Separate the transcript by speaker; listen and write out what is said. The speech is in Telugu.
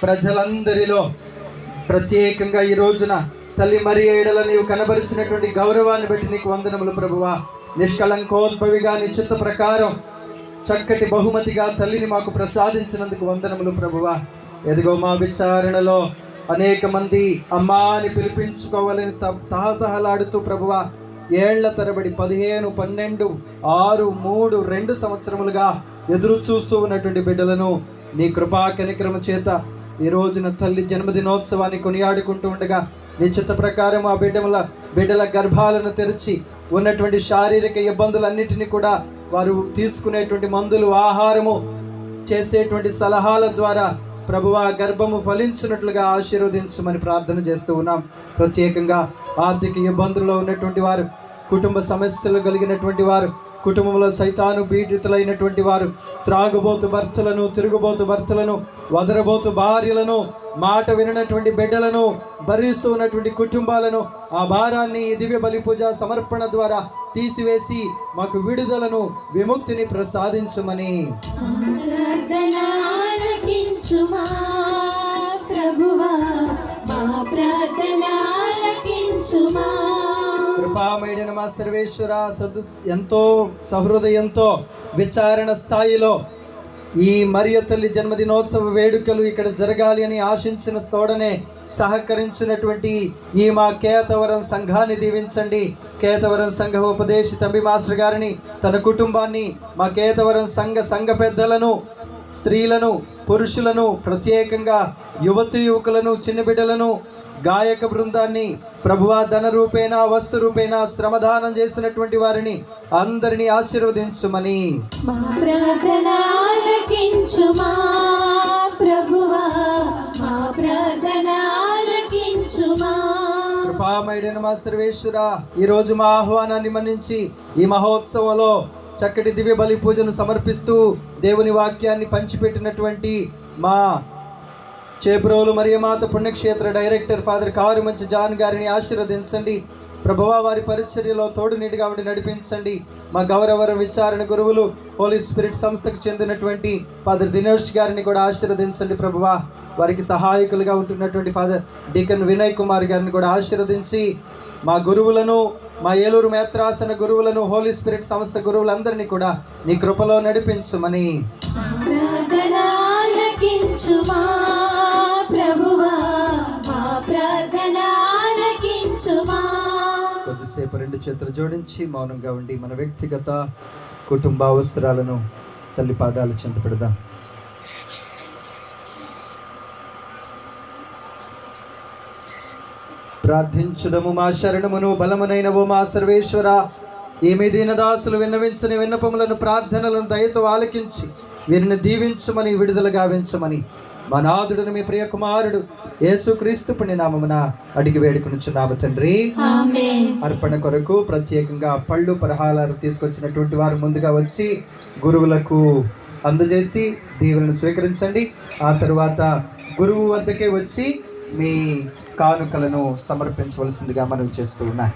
Speaker 1: ప్రజలందరిలో ప్రత్యేకంగా ఈ రోజున తల్లి మరియ ఎడల నీవు కనబరిచినటువంటి గౌరవాన్ని బట్టి నీకు వందనములు ప్రభువా. నిష్కళంకోద్భవిగా నీ చిత్త ప్రకారం చక్కటి బహుమతిగా తల్లిని మాకు ప్రసాదించినందుకు వందనములు ప్రభువా. ఎదుగో మా విచారణలో అనేక మంది అమ్మా అని పిలిపించుకోవాలని తహతహలాడుతూ ప్రభువా ఏళ్ల తరబడి 15, 12, 6, 3, 2 సంవత్సరములుగా ఎదురు చూస్తూ ఉన్నటువంటి బిడ్డలను నీ కృపా కనికరము చేత ఈ రోజున తల్లి జన్మదినోత్సవాన్ని కొనియాడుకుంటూ ఉండగా నీ చిత్త ప్రకారం ఆ బిడ్డల గర్భాలను తెరిచి ఉన్నటువంటి శారీరక ఇబ్బందులన్నిటినీ కూడా వారు తీసుకునేటువంటి మందులు, ఆహారము, చేసేటువంటి సలహాల ద్వారా ప్రభువా గర్భము ఫలించినట్లుగా ఆశీర్వదించమని ప్రార్థన చేస్తూ ఉన్నాం. ప్రత్యేకంగా ఆర్థిక ఇబ్బందుల్లో ఉన్నటువంటి వారు, కుటుంబ సమస్యలు కలిగినటువంటి వారు, కుటుంబంలో సైతాను పీడితులైనటువంటి వారు, త్రాగుబోతు భర్తలను, తిరుగుబోతు భర్తలను, వదరబోతు భార్యలను, మాట వినటువంటి బిడ్డలను, భరిస్తూ ఉన్నటువంటి కుటుంబాలను ఆ భారాన్ని దివ్య బలి పూజ సమర్పణ ద్వారా తీసివేసి మాకు విడుదలను, విముక్తిని ప్రసాదించమని కృపామయుడైన మా సర్వేశ్వర, ఎంతో సహృదయంతో విచారణ స్థాయిలో ఈ మరియ తల్లి జన్మదినోత్సవ వేడుకలు ఇక్కడ జరగాలి అని ఆశించిన తోడనే సహకరించినటువంటి ఈ మా కేతవరం సంఘాన్ని దీవించండి. కేతవరం సంఘ ఉపదేశి తంబి మాస్టర్ గారిని, తన కుటుంబాన్ని, మా కేతవరం సంఘ పెద్దలను, స్త్రీలను, పురుషులను, ప్రత్యేకంగా యువకులను, చిన్న బిడ్డలను, గాయక బృందాన్ని ప్రభువా ధన రూపేణ, వస్తు రూపేణ శ్రమదానం చేసినటువంటి వారిని అందరినీ ఆశీర్వదించుమని కృపామయుడైన మా సర్వేశ్వర, ఈరోజు మా ఆహ్వానాన్ని మన్నించి ఈ మహోత్సవంలో చక్కటి దివ్య బలి పూజను సమర్పిస్తూ దేవుని వాక్యాన్ని పంచిపెట్టినటువంటి మా చేబ్రోలు మరియమాత పుణ్యక్షేత్ర డైరెక్టర్ ఫాదర్ కారుమంచి జాన్ గారిని ఆశీర్వదించండి. ప్రభువా వారి పరిచర్యలో తోడు నీటిగా ఉండి నడిపించండి. మా గౌరవరం విచారణ గురువులు హోలీ స్పిరిట్ సంస్థకు చెందినటువంటి ఫాదర్ దినేష్ గారిని కూడా ఆశీర్వదించండి. ప్రభువా వారికి సహాయకులుగా ఉంటున్నటువంటి ఫాదర్ డీకన్ వినయ్ కుమార్ గారిని కూడా ఆశీర్వదించి మా గురువులను, మా ఏలూరు మేత్రాసన గురువులను, హోలీ స్పిరిట్ సంస్థ గురువులందరినీ కూడా నీ కృపలో నడిపించుమని కొద్దిసేపు 2 చేతులు జోడించి మౌనంగా ఉండి మన వ్యక్తిగత కుటుంబ అవసరాలను తల్లి పాదాలు చెంత పెడదాం. ప్రార్థించుదము. మా శరణమును బలమునైనవు మా సర్వేశ్వర, ఏమి దీనదాసులు విన్నవించని విన్నపములను, ప్రార్థనలను దయతో ఆలకించి వీరిని దీవించమని, విడుదల గావించమని మా నాథుడును మీ ప్రియ కుమారుడు యేసుక్రీస్తు పుణ్యనామమున అడిగి వేడుకొనుచున్నాము తండ్రి, ఆమేన్. అర్పణ కొరకు ప్రత్యేకంగా పళ్ళు పరహారాలు తీసుకొచ్చినటువంటి వారు ముందుగా వచ్చి గురువులకు అందజేసి దీవెనను స్వీకరించండి. ఆ తరువాత గురువు వద్దకే వచ్చి మీ కానుకలను సమర్పించవలసిందిగా మనవి చేస్తూ ఉన్నాయి.